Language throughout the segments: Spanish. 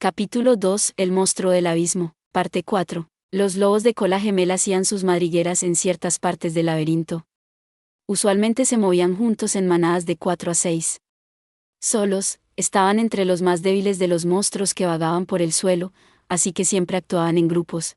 Capítulo 2. El monstruo del abismo. Parte 4. Los lobos de cola gemela hacían sus madrigueras en ciertas partes del laberinto. Usualmente se movían juntos en manadas de 4 a 6. Solos, estaban entre los más débiles de los monstruos que vagaban por el suelo, así que siempre actuaban en grupos.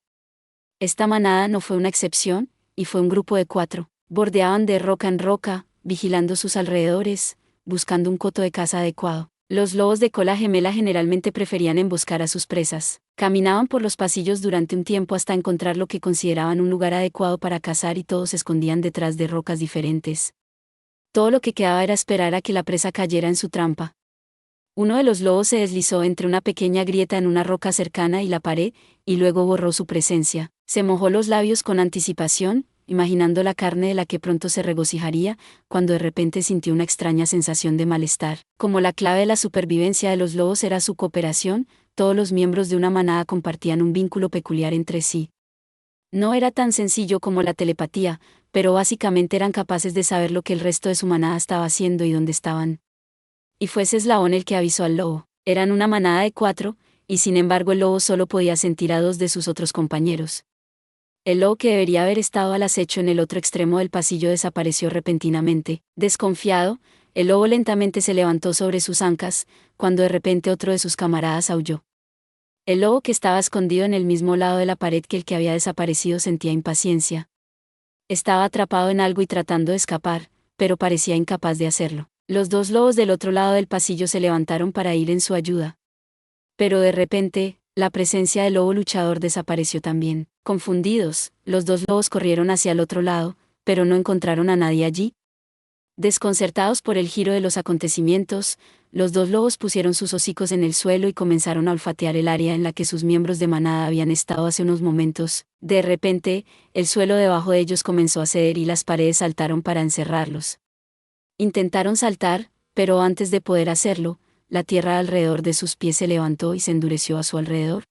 Esta manada no fue una excepción, y fue un grupo de 4. Bordeaban de roca en roca, vigilando sus alrededores, buscando un coto de caza adecuado. Los lobos de cola gemela generalmente preferían emboscar a sus presas. Caminaban por los pasillos durante un tiempo hasta encontrar lo que consideraban un lugar adecuado para cazar y todos se escondían detrás de rocas diferentes. Todo lo que quedaba era esperar a que la presa cayera en su trampa. Uno de los lobos se deslizó entre una pequeña grieta en una roca cercana y la pared, y luego borró su presencia. Se mojó los labios con anticipación, imaginando la carne de la que pronto se regocijaría, cuando de repente sintió una extraña sensación de malestar. Como la clave de la supervivencia de los lobos era su cooperación, todos los miembros de una manada compartían un vínculo peculiar entre sí. No era tan sencillo como la telepatía, pero básicamente eran capaces de saber lo que el resto de su manada estaba haciendo y dónde estaban. Y fue ese eslabón el que avisó al lobo. Eran una manada de 4, y sin embargo el lobo solo podía sentir a 2 de sus otros compañeros. El lobo que debería haber estado al acecho en el otro extremo del pasillo desapareció repentinamente. Desconfiado, el lobo lentamente se levantó sobre sus ancas, cuando de repente otro de sus camaradas aulló. El lobo que estaba escondido en el mismo lado de la pared que el que había desaparecido sentía impaciencia. Estaba atrapado en algo y tratando de escapar, pero parecía incapaz de hacerlo. Los 2 lobos del otro lado del pasillo se levantaron para ir en su ayuda. Pero de repente, la presencia del lobo luchador desapareció también. Confundidos, los 2 lobos corrieron hacia el otro lado, pero no encontraron a nadie allí. Desconcertados por el giro de los acontecimientos, los 2 lobos pusieron sus hocicos en el suelo y comenzaron a olfatear el área en la que sus miembros de manada habían estado hace unos momentos. De repente, el suelo debajo de ellos comenzó a ceder y las paredes saltaron para encerrarlos. Intentaron saltar, pero antes de poder hacerlo, la tierra alrededor de sus pies se levantó y se endureció a su alrededor.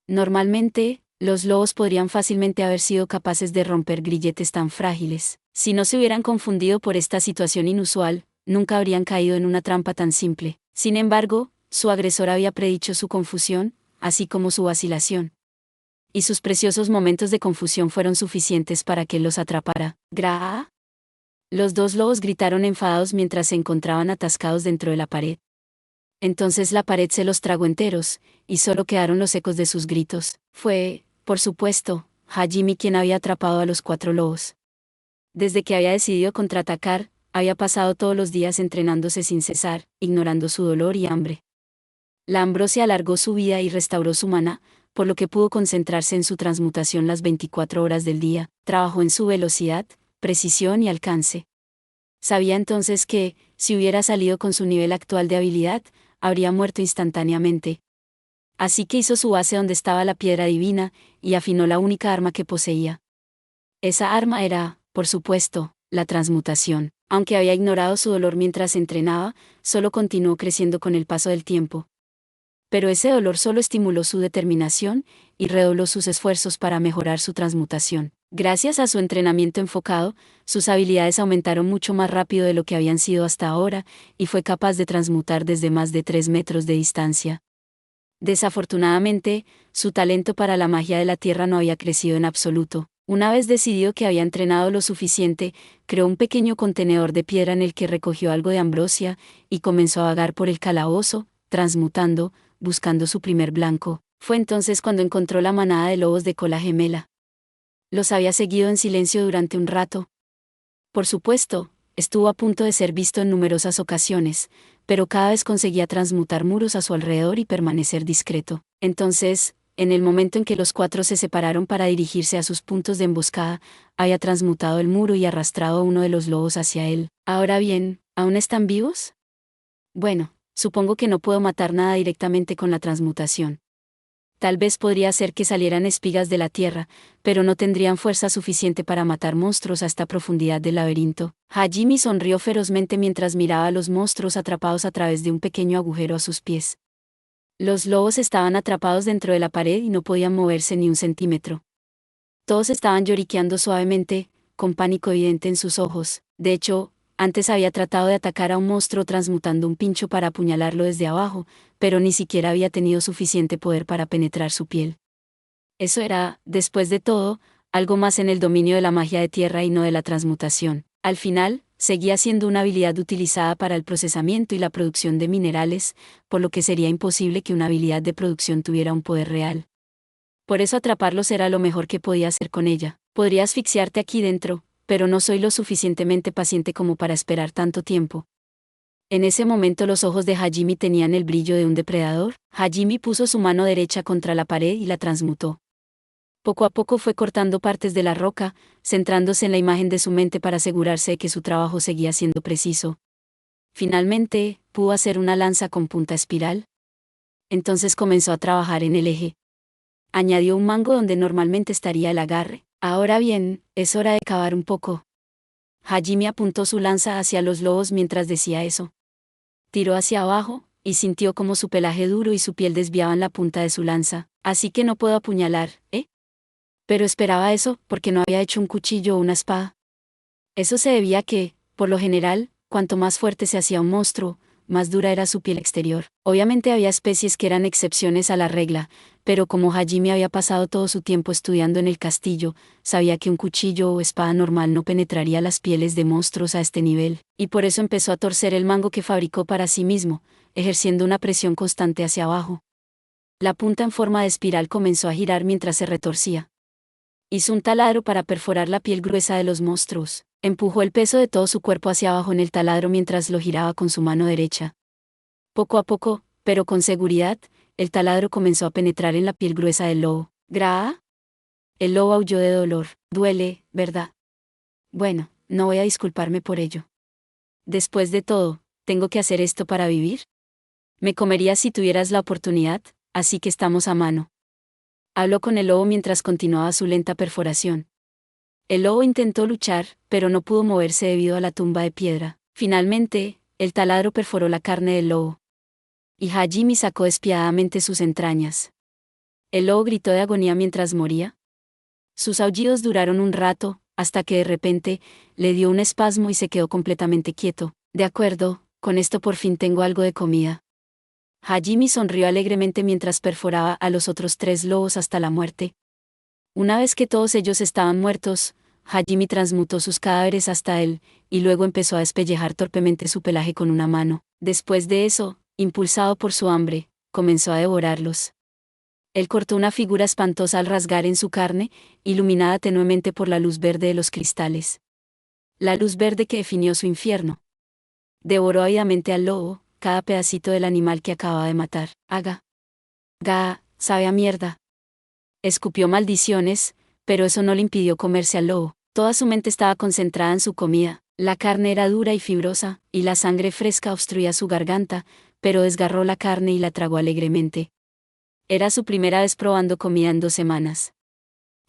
Normalmente, los lobos podrían fácilmente haber sido capaces de romper grilletes tan frágiles. Si no se hubieran confundido por esta situación inusual, nunca habrían caído en una trampa tan simple. Sin embargo, su agresor había predicho su confusión, así como su vacilación. Y sus preciosos momentos de confusión fueron suficientes para que él los atrapara. ¡Gra! Los 2 lobos gritaron enfadados mientras se encontraban atascados dentro de la pared. Entonces la pared se los tragó enteros, y solo quedaron los ecos de sus gritos. Fue, por supuesto, Hajime quien había atrapado a los 4 lobos. Desde que había decidido contraatacar, había pasado todos los días entrenándose sin cesar, ignorando su dolor y hambre. La ambrosia alargó su vida y restauró su maná, por lo que pudo concentrarse en su transmutación las 24 horas del día. Trabajó en su velocidad, precisión y alcance. Sabía entonces que, si hubiera salido con su nivel actual de habilidad, habría muerto instantáneamente. Así que hizo su base donde estaba la piedra divina, y afinó la única arma que poseía. Esa arma era, por supuesto, la transmutación. Aunque había ignorado su dolor mientras entrenaba, solo continuó creciendo con el paso del tiempo. Pero ese dolor solo estimuló su determinación, y redobló sus esfuerzos para mejorar su transmutación. Gracias a su entrenamiento enfocado, sus habilidades aumentaron mucho más rápido de lo que habían sido hasta ahora, y fue capaz de transmutar desde más de 3 metros de distancia. Desafortunadamente, su talento para la magia de la tierra no había crecido en absoluto. Una vez decidió que había entrenado lo suficiente, creó un pequeño contenedor de piedra en el que recogió algo de ambrosia, y comenzó a vagar por el calabozo, transmutando, buscando su primer blanco. Fue entonces cuando encontró la manada de lobos de cola gemela. Los había seguido en silencio durante un rato. Por supuesto, estuvo a punto de ser visto en numerosas ocasiones, pero cada vez conseguía transmutar muros a su alrededor y permanecer discreto. Entonces, en el momento en que los 4 se separaron para dirigirse a sus puntos de emboscada, había transmutado el muro y arrastrado a uno de los lobos hacia él. Ahora bien, ¿aún están vivos? Bueno, supongo que no puedo matar nada directamente con la transmutación. Tal vez podría hacer que salieran espigas de la tierra, pero no tendrían fuerza suficiente para matar monstruos a esta profundidad del laberinto. Hajime sonrió ferozmente mientras miraba a los monstruos atrapados a través de un pequeño agujero a sus pies. Los lobos estaban atrapados dentro de la pared y no podían moverse ni un centímetro. Todos estaban lloriqueando suavemente, con pánico evidente en sus ojos. De hecho, Antes había tratado de atacar a un monstruo transmutando un pincho para apuñalarlo desde abajo, pero ni siquiera había tenido suficiente poder para penetrar su piel. Eso era, después de todo, algo más en el dominio de la magia de tierra y no de la transmutación. Al final, seguía siendo una habilidad utilizada para el procesamiento y la producción de minerales, por lo que sería imposible que una habilidad de producción tuviera un poder real. Por eso atraparlos era lo mejor que podía hacer con ella. Podría asfixiarte aquí dentro, pero no soy lo suficientemente paciente como para esperar tanto tiempo. En ese momento los ojos de Hajime tenían el brillo de un depredador. Hajime puso su mano derecha contra la pared y la transmutó. Poco a poco fue cortando partes de la roca, centrándose en la imagen de su mente para asegurarse de que su trabajo seguía siendo preciso. Finalmente, pudo hacer una lanza con punta espiral. Entonces comenzó a trabajar en el eje. Añadió un mango donde normalmente estaría el agarre. Ahora bien, es hora de cavar un poco. Hajime apuntó su lanza hacia los lobos mientras decía eso. Tiró hacia abajo, y sintió como su pelaje duro y su piel desviaban la punta de su lanza. Así que no puedo apuñalar, ¿eh? Pero esperaba eso, porque no había hecho un cuchillo o una espada. Eso se debía a que, por lo general, cuanto más fuerte se hacía un monstruo, más dura era su piel exterior. Obviamente había especies que eran excepciones a la regla, pero como Hajime había pasado todo su tiempo estudiando en el castillo, sabía que un cuchillo o espada normal no penetraría las pieles de monstruos a este nivel, y por eso empezó a torcer el mango que fabricó para sí mismo, ejerciendo una presión constante hacia abajo. La punta en forma de espiral comenzó a girar mientras se retorcía. Hizo un taladro para perforar la piel gruesa de los monstruos. Empujó el peso de todo su cuerpo hacia abajo en el taladro mientras lo giraba con su mano derecha. Poco a poco, pero con seguridad, el taladro comenzó a penetrar en la piel gruesa del lobo. ¿Gra? El lobo aulló de dolor. Duele, ¿verdad? Bueno, no voy a disculparme por ello. Después de todo, ¿tengo que hacer esto para vivir? Me comerías si tuvieras la oportunidad, así que estamos a mano. Habló con el lobo mientras continuaba su lenta perforación. El lobo intentó luchar, pero no pudo moverse debido a la tumba de piedra. Finalmente, el taladro perforó la carne del lobo. Y Hajime sacó despiadadamente sus entrañas. El lobo gritó de agonía mientras moría. Sus aullidos duraron un rato, hasta que de repente, le dio un espasmo y se quedó completamente quieto. De acuerdo, con esto por fin tengo algo de comida. Hajime sonrió alegremente mientras perforaba a los otros 3 lobos hasta la muerte. Una vez que todos ellos estaban muertos, Hajime transmutó sus cadáveres hasta él, y luego empezó a despellejar torpemente su pelaje con una mano. Después de eso, impulsado por su hambre, comenzó a devorarlos. Él cortó una figura espantosa al rasgar en su carne, iluminada tenuemente por la luz verde de los cristales. La luz verde que definió su infierno. Devoró ávidamente al lobo, cada pedacito del animal que acababa de matar. Aga. Ga, sabe a mierda. Escupió maldiciones, pero eso no le impidió comerse al lobo. Toda su mente estaba concentrada en su comida. La carne era dura y fibrosa, y la sangre fresca obstruía su garganta, pero desgarró la carne y la tragó alegremente. Era su primera vez probando comida en 2 semanas.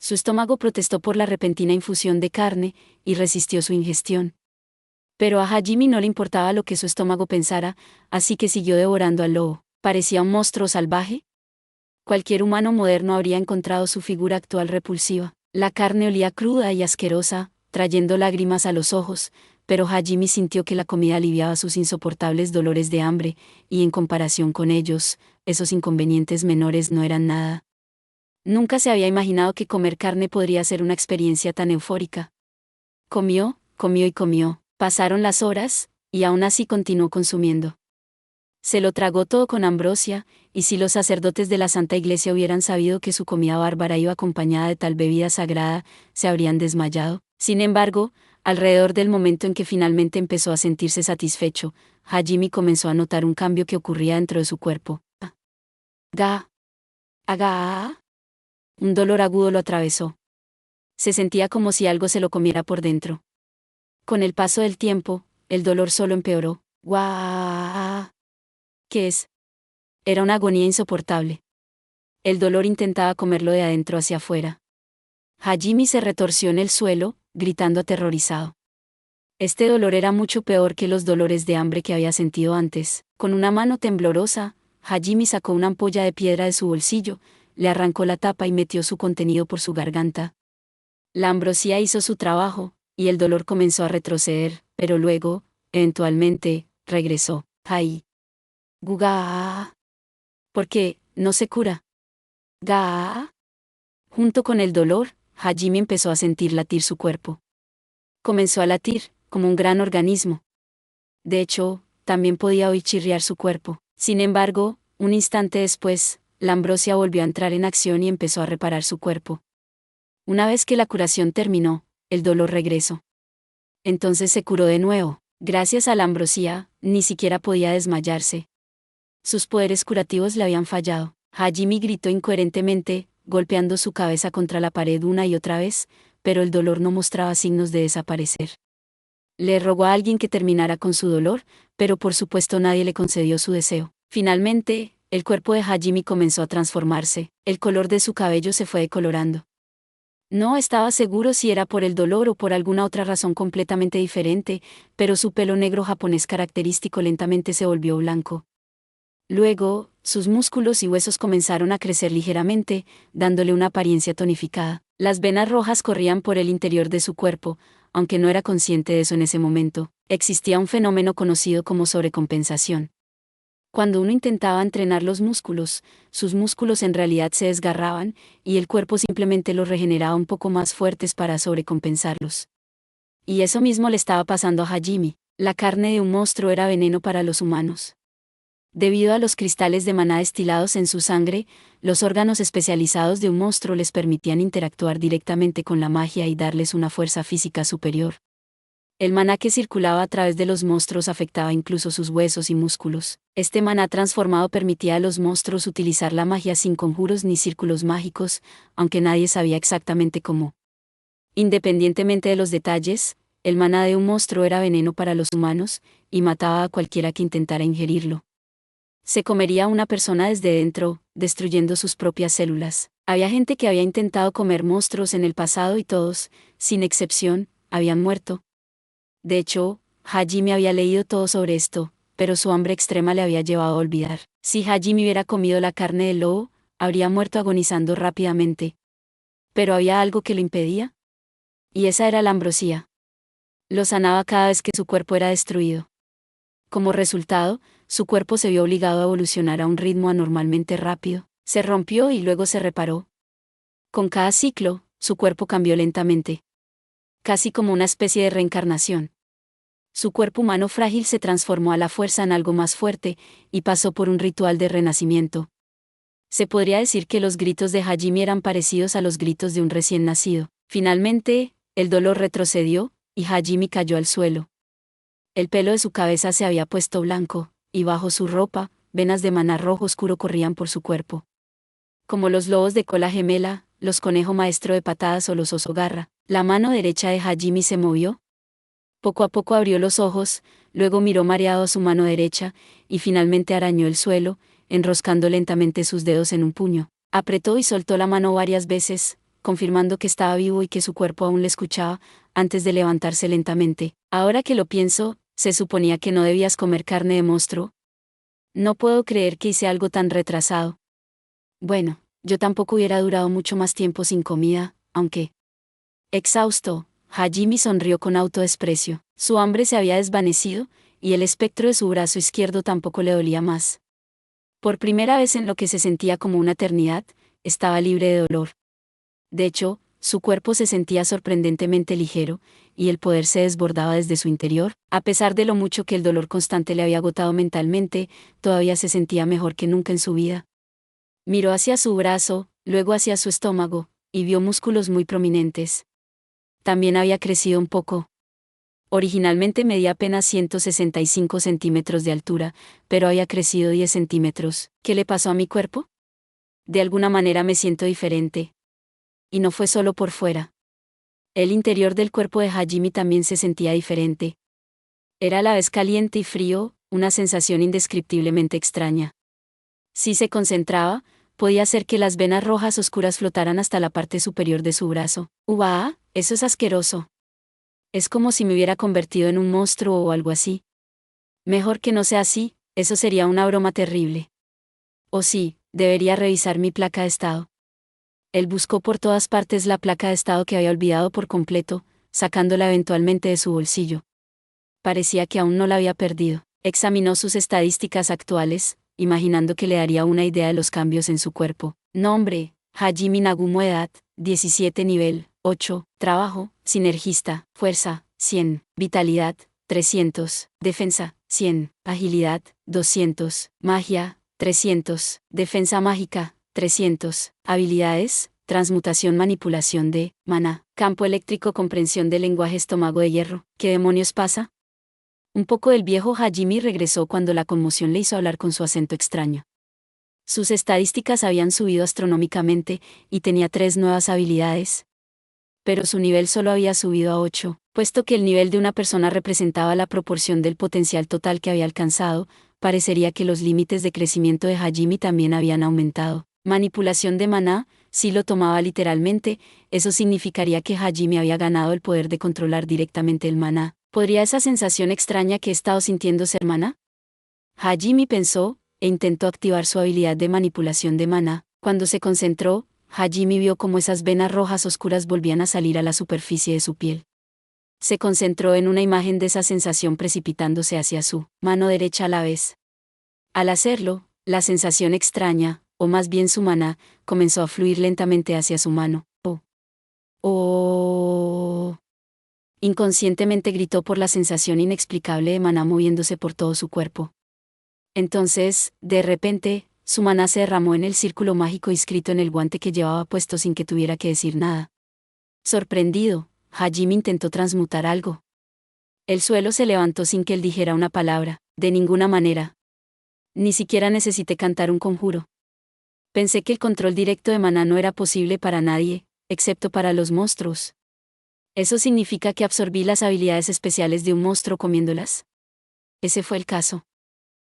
Su estómago protestó por la repentina infusión de carne, y resistió su ingestión. Pero a Hajime no le importaba lo que su estómago pensara, así que siguió devorando al lobo. ¿Parecía un monstruo salvaje? Cualquier humano moderno habría encontrado su figura actual repulsiva. La carne olía cruda y asquerosa, trayendo lágrimas a los ojos, pero Hajime sintió que la comida aliviaba sus insoportables dolores de hambre, y en comparación con ellos, esos inconvenientes menores no eran nada. Nunca se había imaginado que comer carne podría ser una experiencia tan eufórica. Comió, comió y comió. Pasaron las horas, y aún así continuó consumiendo. Se lo tragó todo con ambrosia, y si los sacerdotes de la Santa Iglesia hubieran sabido que su comida bárbara iba acompañada de tal bebida sagrada, se habrían desmayado. Sin embargo, alrededor del momento en que finalmente empezó a sentirse satisfecho, Hajime comenzó a notar un cambio que ocurría dentro de su cuerpo. Ga. Aga. Un dolor agudo lo atravesó. Se sentía como si algo se lo comiera por dentro. Con el paso del tiempo, el dolor solo empeoró. ¡Guau! ¿Qué es? Era una agonía insoportable. El dolor intentaba comerlo de adentro hacia afuera. Hajime se retorció en el suelo, gritando aterrorizado. Este dolor era mucho peor que los dolores de hambre que había sentido antes. Con una mano temblorosa, Hajime sacó una ampolla de piedra de su bolsillo, le arrancó la tapa y metió su contenido por su garganta. La ambrosía hizo su trabajo, y el dolor comenzó a retroceder, pero luego, eventualmente, regresó. Ai. Guga. ¿Por qué no se cura? Ga. Junto con el dolor, Hajime empezó a sentir latir su cuerpo. Comenzó a latir, como un gran organismo. De hecho, también podía oír chirriar su cuerpo. Sin embargo, un instante después, la ambrosia volvió a entrar en acción y empezó a reparar su cuerpo. Una vez que la curación terminó, el dolor regresó. Entonces se curó de nuevo. Gracias a la ambrosía, ni siquiera podía desmayarse. Sus poderes curativos le habían fallado. Hajime gritó incoherentemente, golpeando su cabeza contra la pared una y otra vez, pero el dolor no mostraba signos de desaparecer. Le rogó a alguien que terminara con su dolor, pero por supuesto nadie le concedió su deseo. Finalmente, el cuerpo de Hajime comenzó a transformarse, el color de su cabello se fue decolorando. No estaba seguro si era por el dolor o por alguna otra razón completamente diferente, pero su pelo negro japonés característico lentamente se volvió blanco. Luego, sus músculos y huesos comenzaron a crecer ligeramente, dándole una apariencia tonificada. Las venas rojas corrían por el interior de su cuerpo, aunque no era consciente de eso en ese momento. Existía un fenómeno conocido como sobrecompensación. Cuando uno intentaba entrenar los músculos, sus músculos en realidad se desgarraban, y el cuerpo simplemente los regeneraba un poco más fuertes para sobrecompensarlos. Y eso mismo le estaba pasando a Hajime. La carne de un monstruo era veneno para los humanos. Debido a los cristales de maná destilados en su sangre, los órganos especializados de un monstruo les permitían interactuar directamente con la magia y darles una fuerza física superior. El maná que circulaba a través de los monstruos afectaba incluso sus huesos y músculos. Este maná transformado permitía a los monstruos utilizar la magia sin conjuros ni círculos mágicos, aunque nadie sabía exactamente cómo. Independientemente de los detalles, el maná de un monstruo era veneno para los humanos, y mataba a cualquiera que intentara ingerirlo. Se comería a una persona desde dentro, destruyendo sus propias células. Había gente que había intentado comer monstruos en el pasado y todos, sin excepción, habían muerto. De hecho, Hajime había leído todo sobre esto, pero su hambre extrema le había llevado a olvidar. Si Hajime hubiera comido la carne del lobo, habría muerto agonizando rápidamente. ¿Pero había algo que lo impedía? Y esa era la ambrosía. Lo sanaba cada vez que su cuerpo era destruido. Como resultado, su cuerpo se vio obligado a evolucionar a un ritmo anormalmente rápido. Se rompió y luego se reparó. Con cada ciclo, su cuerpo cambió lentamente. Casi como una especie de reencarnación. Su cuerpo humano frágil se transformó a la fuerza en algo más fuerte, y pasó por un ritual de renacimiento. Se podría decir que los gritos de Hajime eran parecidos a los gritos de un recién nacido. Finalmente, el dolor retrocedió, y Hajime cayó al suelo. El pelo de su cabeza se había puesto blanco, y bajo su ropa, venas de maná rojo oscuro corrían por su cuerpo. Como los lobos de cola gemela, los conejo maestro de patadas o los oso garra, la mano derecha de Hajime se movió. Poco a poco abrió los ojos, luego miró mareado a su mano derecha, y finalmente arañó el suelo, enroscando lentamente sus dedos en un puño. Apretó y soltó la mano varias veces, confirmando que estaba vivo y que su cuerpo aún le escuchaba, antes de levantarse lentamente. Ahora que lo pienso, ¿se suponía que no debías comer carne de monstruo? No puedo creer que hice algo tan retrasado. Bueno, yo tampoco hubiera durado mucho más tiempo sin comida, aunque... Exhausto, Hajime sonrió con autodesprecio. Su hambre se había desvanecido, y el espectro de su brazo izquierdo tampoco le dolía más. Por primera vez en lo que se sentía como una eternidad, estaba libre de dolor. De hecho, su cuerpo se sentía sorprendentemente ligero, y el poder se desbordaba desde su interior. A pesar de lo mucho que el dolor constante le había agotado mentalmente, todavía se sentía mejor que nunca en su vida. Miró hacia su brazo, luego hacia su estómago, y vio músculos muy prominentes. También había crecido un poco. Originalmente medía apenas 165 centímetros de altura, pero había crecido 10 centímetros. ¿Qué le pasó a mi cuerpo? De alguna manera me siento diferente. Y no fue solo por fuera. El interior del cuerpo de Hajime también se sentía diferente. Era a la vez caliente y frío, una sensación indescriptiblemente extraña. Si se concentraba, podía hacer que las venas rojas oscuras flotaran hasta la parte superior de su brazo. ¡Uah! Eso es asqueroso. Es como si me hubiera convertido en un monstruo o algo así. Mejor que no sea así, eso sería una broma terrible. O sí, debería revisar mi placa de estado. Él buscó por todas partes la placa de estado que había olvidado por completo, sacándola eventualmente de su bolsillo. Parecía que aún no la había perdido. Examinó sus estadísticas actuales, imaginando que le daría una idea de los cambios en su cuerpo. Nombre: Hajime Nagumo. Edad: 17. Nivel: 8. Trabajo: sinergista. Fuerza: 100. Vitalidad: 300. Defensa: 100. Agilidad: 200. Magia: 300. Defensa mágica: 300. Habilidades: transmutación, manipulación de maná. Campo eléctrico, comprensión del lenguaje, estómago de hierro. ¿Qué demonios pasa? Un poco del viejo Hajime regresó cuando la conmoción le hizo hablar con su acento extraño. Sus estadísticas habían subido astronómicamente, y tenía 3 nuevas habilidades. Pero su nivel solo había subido a 8, puesto que el nivel de una persona representaba la proporción del potencial total que había alcanzado. Parecería que los límites de crecimiento de Hajime también habían aumentado. Manipulación de maná: si lo tomaba literalmente, eso significaría que Hajime había ganado el poder de controlar directamente el maná. ¿Podría esa sensación extraña que he estado sintiendo ser maná? Hajime pensó, e intentó activar su habilidad de manipulación de maná. Cuando se concentró, Hajime vio cómo esas venas rojas oscuras volvían a salir a la superficie de su piel. Se concentró en una imagen de esa sensación precipitándose hacia su mano derecha a la vez. Al hacerlo, la sensación extraña, o más bien su maná, comenzó a fluir lentamente hacia su mano. ¡Oh! Inconscientemente gritó por la sensación inexplicable de maná moviéndose por todo su cuerpo. Entonces, de repente, su maná se derramó en el círculo mágico inscrito en el guante que llevaba puesto sin que tuviera que decir nada. Sorprendido, Hajime intentó transmutar algo. El suelo se levantó sin que él dijera una palabra. De ninguna manera. Ni siquiera necesité cantar un conjuro. Pensé que el control directo de maná no era posible para nadie, excepto para los monstruos. ¿Eso significa que absorbí las habilidades especiales de un monstruo comiéndolas? Ese fue el caso.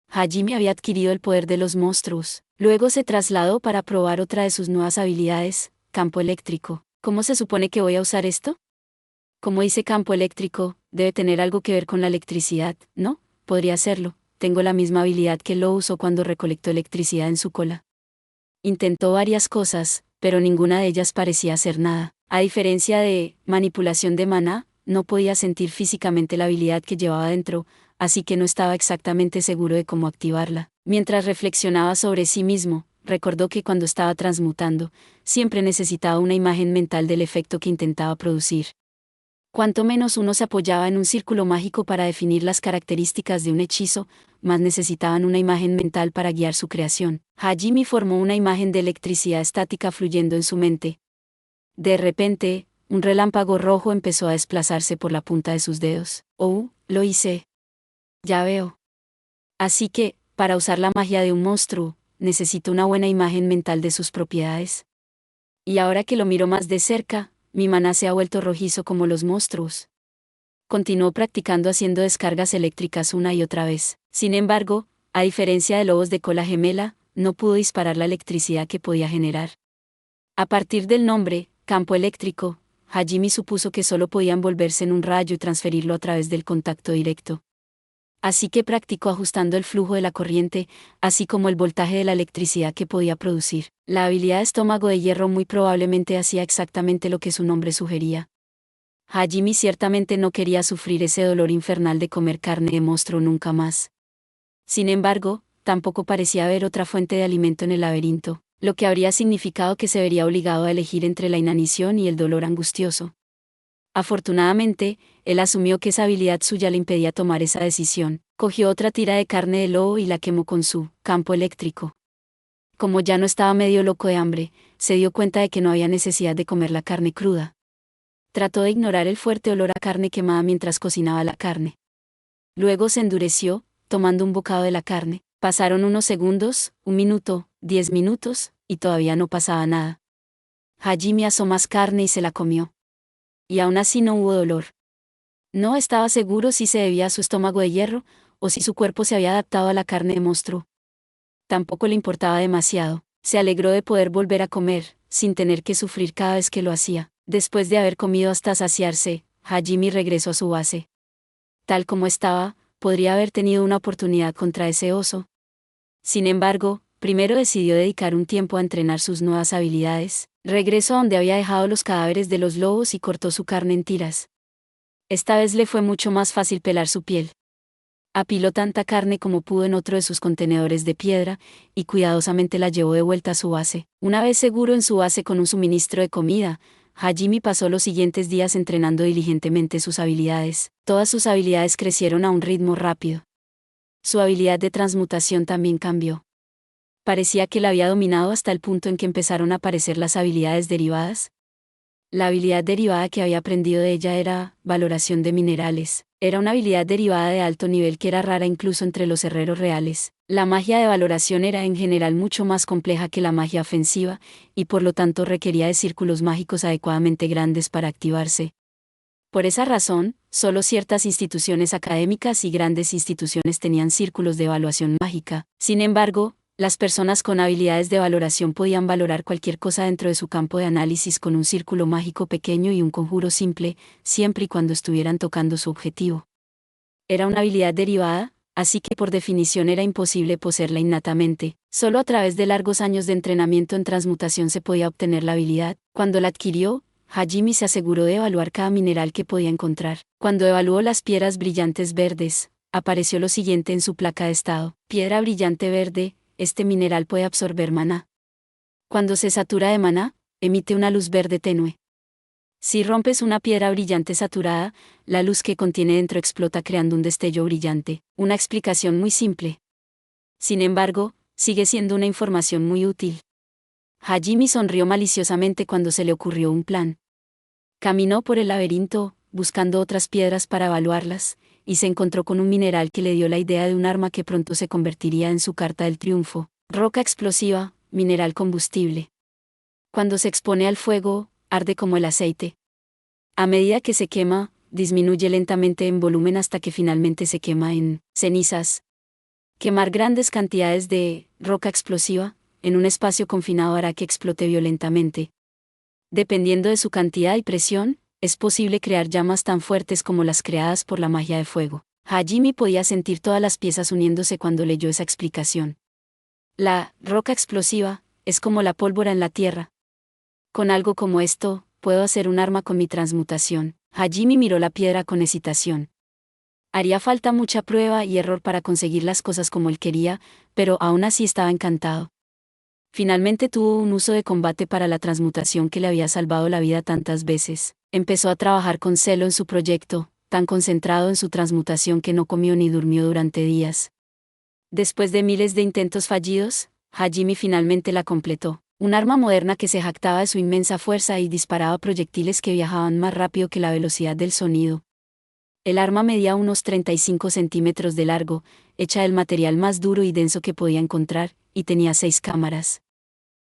Hajime había adquirido el poder de los monstruos. Luego se trasladó para probar otra de sus nuevas habilidades, campo eléctrico. ¿Cómo se supone que voy a usar esto? Como dice campo eléctrico, debe tener algo que ver con la electricidad, ¿no? Podría hacerlo. Tengo la misma habilidad que lo usó cuando recolectó electricidad en su cola. Intentó varias cosas, pero ninguna de ellas parecía hacer nada. A diferencia de manipulación de maná, no podía sentir físicamente la habilidad que llevaba dentro, así que no estaba exactamente seguro de cómo activarla. Mientras reflexionaba sobre sí mismo, recordó que cuando estaba transmutando, siempre necesitaba una imagen mental del efecto que intentaba producir. Cuanto menos uno se apoyaba en un círculo mágico para definir las características de un hechizo, más necesitaban una imagen mental para guiar su creación. Hajime formó una imagen de electricidad estática fluyendo en su mente. De repente, un relámpago rojo empezó a desplazarse por la punta de sus dedos. Oh, lo hice. Ya veo. Así que, para usar la magia de un monstruo, necesito una buena imagen mental de sus propiedades. Y ahora que lo miro más de cerca, mi maná se ha vuelto rojizo como los monstruos. Continuó practicando haciendo descargas eléctricas una y otra vez. Sin embargo, a diferencia de lobos de cola gemela, no pudo disparar la electricidad que podía generar. A partir del nombre, campo eléctrico, Hajime supuso que solo podían volverse en un rayo y transferirlo a través del contacto directo. Así que practicó ajustando el flujo de la corriente, así como el voltaje de la electricidad que podía producir. La habilidad de estómago de hierro muy probablemente hacía exactamente lo que su nombre sugería. Hajime ciertamente no quería sufrir ese dolor infernal de comer carne de monstruo nunca más. Sin embargo, tampoco parecía haber otra fuente de alimento en el laberinto, lo que habría significado que se vería obligado a elegir entre la inanición y el dolor angustioso. Afortunadamente, él asumió que esa habilidad suya le impedía tomar esa decisión. Cogió otra tira de carne de lobo y la quemó con su campo eléctrico. Como ya no estaba medio loco de hambre, se dio cuenta de que no había necesidad de comer la carne cruda. Trató de ignorar el fuerte olor a carne quemada mientras cocinaba la carne. Luego se endureció, tomando un bocado de la carne. Pasaron unos segundos, 1 minuto, 10 minutos, y todavía no pasaba nada. Hajime asó más carne y se la comió. Y aún así no hubo dolor. No estaba seguro si se debía a su estómago de hierro, o si su cuerpo se había adaptado a la carne de monstruo. Tampoco le importaba demasiado. Se alegró de poder volver a comer, sin tener que sufrir cada vez que lo hacía. Después de haber comido hasta saciarse, Hajime regresó a su base. Tal como estaba, podría haber tenido una oportunidad contra ese oso. Sin embargo, primero decidió dedicar un tiempo a entrenar sus nuevas habilidades. Regresó a donde había dejado los cadáveres de los lobos y cortó su carne en tiras. Esta vez le fue mucho más fácil pelar su piel. Apiló tanta carne como pudo en otro de sus contenedores de piedra, y cuidadosamente la llevó de vuelta a su base. Una vez seguro en su base con un suministro de comida, Hajime pasó los siguientes días entrenando diligentemente sus habilidades. Todas sus habilidades crecieron a un ritmo rápido. Su habilidad de transmutación también cambió. Parecía que la había dominado hasta el punto en que empezaron a aparecer las habilidades derivadas. La habilidad derivada que había aprendido de ella era valoración de minerales. Era una habilidad derivada de alto nivel que era rara incluso entre los herreros reales. La magia de valoración era en general mucho más compleja que la magia ofensiva, y por lo tanto requería de círculos mágicos adecuadamente grandes para activarse. Por esa razón, solo ciertas instituciones académicas y grandes instituciones tenían círculos de evaluación mágica. Sin embargo, las personas con habilidades de valoración podían valorar cualquier cosa dentro de su campo de análisis con un círculo mágico pequeño y un conjuro simple, siempre y cuando estuvieran tocando su objetivo. Era una habilidad derivada, así que por definición era imposible poseerla innatamente. Solo a través de largos años de entrenamiento en transmutación se podía obtener la habilidad. Cuando la adquirió, Hajime se aseguró de evaluar cada mineral que podía encontrar. Cuando evaluó las piedras brillantes verdes, apareció lo siguiente en su placa de estado: piedra brillante verde, este mineral puede absorber maná. Cuando se satura de maná, emite una luz verde tenue. Si rompes una piedra brillante saturada, la luz que contiene dentro explota creando un destello brillante. Una explicación muy simple. Sin embargo, sigue siendo una información muy útil. Hajime sonrió maliciosamente cuando se le ocurrió un plan. Caminó por el laberinto, buscando otras piedras para evaluarlas, y se encontró con un mineral que le dio la idea de un arma que pronto se convertiría en su carta del triunfo: roca explosiva, mineral combustible. Cuando se expone al fuego, arde como el aceite. A medida que se quema, disminuye lentamente en volumen hasta que finalmente se quema en cenizas. Quemar grandes cantidades de roca explosiva en un espacio confinado hará que explote violentamente. Dependiendo de su cantidad y presión, es posible crear llamas tan fuertes como las creadas por la magia de fuego. Hajime podía sentir todas las piezas uniéndose cuando leyó esa explicación. La roca explosiva es como la pólvora en la tierra. Con algo como esto, puedo hacer un arma con mi transmutación. Hajime miró la piedra con hesitación. Haría falta mucha prueba y error para conseguir las cosas como él quería, pero aún así estaba encantado. Finalmente tuvo un uso de combate para la transmutación que le había salvado la vida tantas veces. Empezó a trabajar con celo en su proyecto, tan concentrado en su transmutación que no comió ni durmió durante días. Después de miles de intentos fallidos, Hajime finalmente la completó. Un arma moderna que se jactaba de su inmensa fuerza y disparaba proyectiles que viajaban más rápido que la velocidad del sonido. El arma medía unos 35 centímetros de largo, hecha del material más duro y denso que podía encontrar, y tenía 6 cámaras.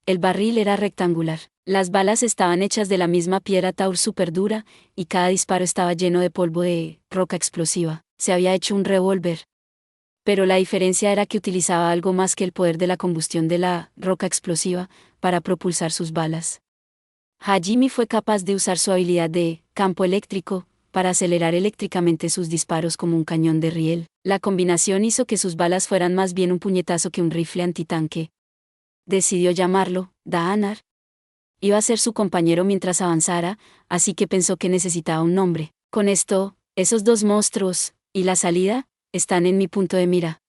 El barril era rectangular. Las balas estaban hechas de la misma piedra taur superdura, y cada disparo estaba lleno de polvo de roca explosiva. Se había hecho un revólver. Pero la diferencia era que utilizaba algo más que el poder de la combustión de la roca explosiva para propulsar sus balas. Hajime fue capaz de usar su habilidad de campo eléctrico para acelerar eléctricamente sus disparos como un cañón de riel. La combinación hizo que sus balas fueran más bien un puñetazo que un rifle antitanque. Decidió llamarlo Daanar. Iba a ser su compañero mientras avanzara, así que pensó que necesitaba un nombre. Con esto, esos dos monstruos, y la salida, están en mi punto de mira.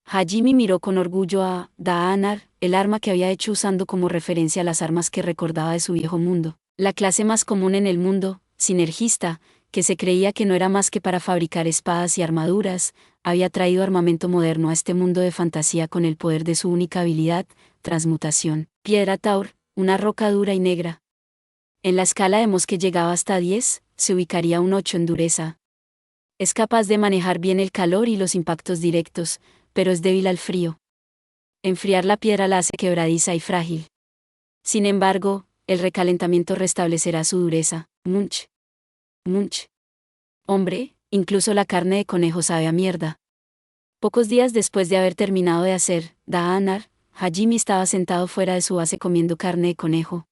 Hajime miró con orgullo a Daanar, el arma que había hecho usando como referencia las armas que recordaba de su viejo mundo. La clase más común en el mundo, sinergista, que se creía que no era más que para fabricar espadas y armaduras, había traído armamento moderno a este mundo de fantasía con el poder de su única habilidad, transmutación. Piedra taur, una roca dura y negra. En la escala de Mohs que llegaba hasta 10, se ubicaría un 8 en dureza. Es capaz de manejar bien el calor y los impactos directos, pero es débil al frío. Enfriar la piedra la hace quebradiza y frágil. Sin embargo, el recalentamiento restablecerá su dureza. Munch. Munch. Hombre, incluso la carne de conejo sabe a mierda. Pocos días después de haber terminado de hacer Daanar, Hajime estaba sentado fuera de su base comiendo carne de conejo.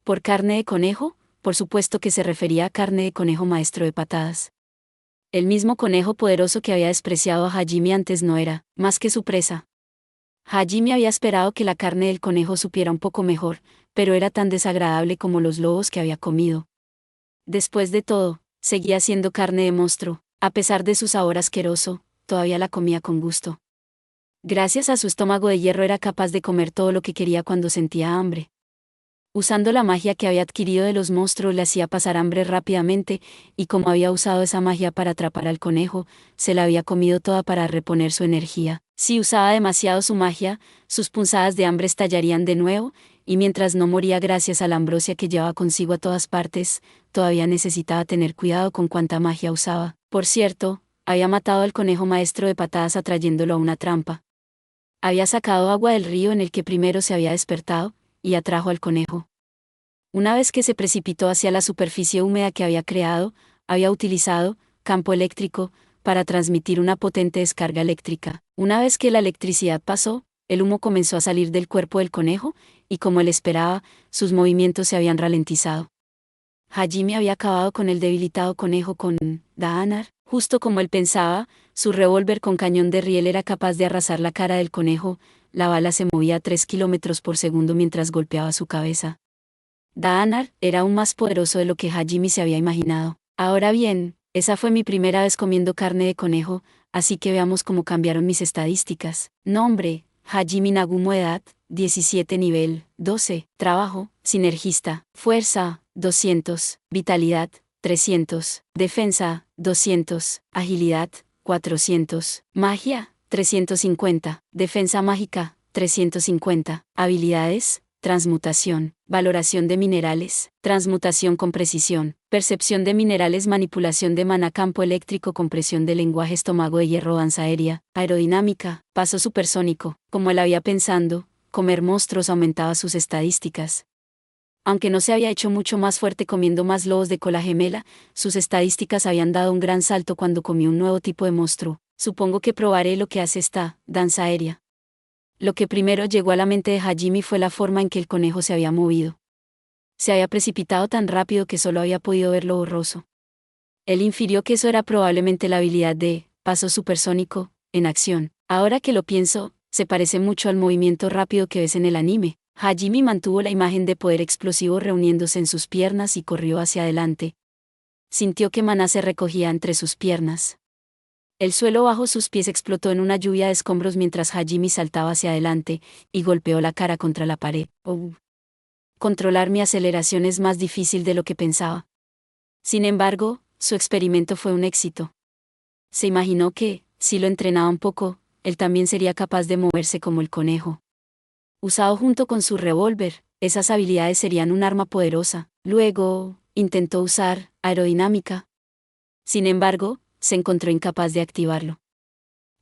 ¿Por carne de conejo? Por supuesto que se refería a carne de conejo maestro de patadas. El mismo conejo poderoso que había despreciado a Hajime antes no era más que su presa. Hajime había esperado que la carne del conejo supiera un poco mejor, pero era tan desagradable como los lobos que había comido. Después de todo, Seguía siendo carne de monstruo, a pesar de su sabor asqueroso, todavía la comía con gusto. Gracias a su estómago de hierro era capaz de comer todo lo que quería cuando sentía hambre. Usando la magia que había adquirido de los monstruos le hacía pasar hambre rápidamente, y como había usado esa magia para atrapar al conejo, se la había comido toda para reponer su energía. Si usaba demasiado su magia, sus punzadas de hambre estallarían de nuevo, y mientras no moría gracias a la ambrosia que llevaba consigo a todas partes, todavía necesitaba tener cuidado con cuánta magia usaba. Por cierto, había matado al conejo maestro de patadas atrayéndolo a una trampa. Había sacado agua del río en el que primero se había despertado, y atrajo al conejo. Una vez que se precipitó hacia la superficie húmeda que había creado, había utilizado campo eléctrico para transmitir una potente descarga eléctrica. Una vez que la electricidad pasó, el humo comenzó a salir del cuerpo del conejo, y como él esperaba, sus movimientos se habían ralentizado. Hajime había acabado con el debilitado conejo con Daanar. Justo como él pensaba, su revólver con cañón de riel era capaz de arrasar la cara del conejo. La bala se movía a 3 kilómetros por segundo mientras golpeaba su cabeza. Daanar era aún más poderoso de lo que Hajime se había imaginado. Ahora bien, esa fue mi primera vez comiendo carne de conejo, así que veamos cómo cambiaron mis estadísticas. Nombre: Hajime Nagumo. Edad: 17. Nivel: 12. Trabajo: sinergista. Fuerza: 200. Vitalidad: 300. Defensa: 200. Agilidad: 400. Magia: 350. Defensa mágica: 350. Habilidades: transmutación, valoración de minerales, transmutación con precisión, percepción de minerales, manipulación de maná, campo eléctrico, compresión de lenguaje, estómago de hierro, danza aérea, aerodinámica, paso supersónico. Como él había pensado, comer monstruos aumentaba sus estadísticas. Aunque no se había hecho mucho más fuerte comiendo más lobos de cola gemela, sus estadísticas habían dado un gran salto cuando comió un nuevo tipo de monstruo. Supongo que probaré lo que hace esta danza aérea. Lo que primero llegó a la mente de Hajime fue la forma en que el conejo se había movido. Se había precipitado tan rápido que solo había podido verlo borroso. Él infirió que eso era probablemente la habilidad de paso supersónico en acción. Ahora que lo pienso, se parece mucho al movimiento rápido que ves en el anime. Hajime mantuvo la imagen de poder explosivo reuniéndose en sus piernas y corrió hacia adelante. Sintió que maná se recogía entre sus piernas. El suelo bajo sus pies explotó en una lluvia de escombros mientras Hajime saltaba hacia adelante y golpeó la cara contra la pared. Controlar mi aceleración es más difícil de lo que pensaba. Sin embargo, su experimento fue un éxito. Se imaginó que, si lo entrenaba un poco, él también sería capaz de moverse como el conejo. Usado junto con su revólver, esas habilidades serían un arma poderosa. Luego, intentó usar aerodinámica. Sin embargo, se encontró incapaz de activarlo.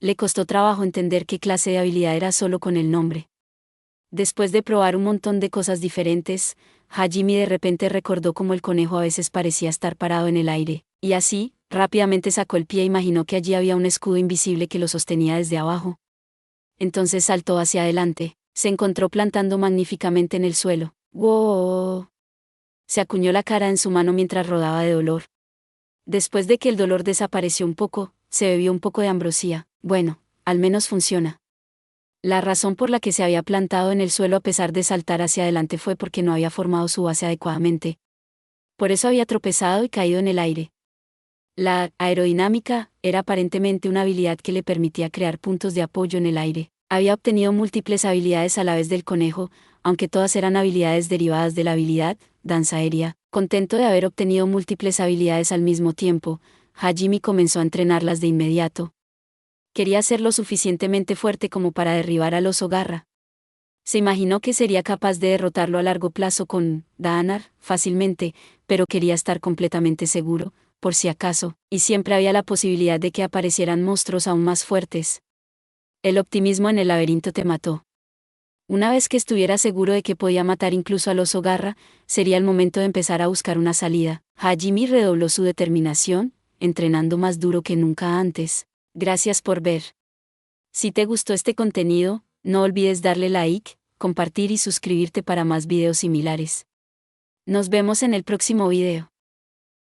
Le costó trabajo entender qué clase de habilidad era solo con el nombre. Después de probar un montón de cosas diferentes, Hajime de repente recordó cómo el conejo a veces parecía estar parado en el aire, y así, rápidamente sacó el pie e imaginó que allí había un escudo invisible que lo sostenía desde abajo. Entonces saltó hacia adelante, se encontró plantando magníficamente en el suelo. ¡Wow! Se acuñó la cara en su mano mientras rodaba de dolor. Después de que el dolor desapareció un poco, se bebió un poco de ambrosía. Bueno, al menos funciona. La razón por la que se había plantado en el suelo a pesar de saltar hacia adelante fue porque no había formado su base adecuadamente. Por eso había tropezado y caído en el aire. La aerodinámica era aparentemente una habilidad que le permitía crear puntos de apoyo en el aire. Había obtenido múltiples habilidades a la vez del conejo, aunque todas eran habilidades derivadas de la habilidad danza aérea. Contento de haber obtenido múltiples habilidades al mismo tiempo, Hajime comenzó a entrenarlas de inmediato. Quería ser lo suficientemente fuerte como para derribar al oso garra. Se imaginó que sería capaz de derrotarlo a largo plazo con Daanar fácilmente, pero quería estar completamente seguro, por si acaso, y siempre había la posibilidad de que aparecieran monstruos aún más fuertes. El optimismo en el laberinto te mató. Una vez que estuviera seguro de que podía matar incluso al oso garra, sería el momento de empezar a buscar una salida. Hajime redobló su determinación, entrenando más duro que nunca antes. Gracias por ver. Si te gustó este contenido, no olvides darle like, compartir y suscribirte para más videos similares. Nos vemos en el próximo video.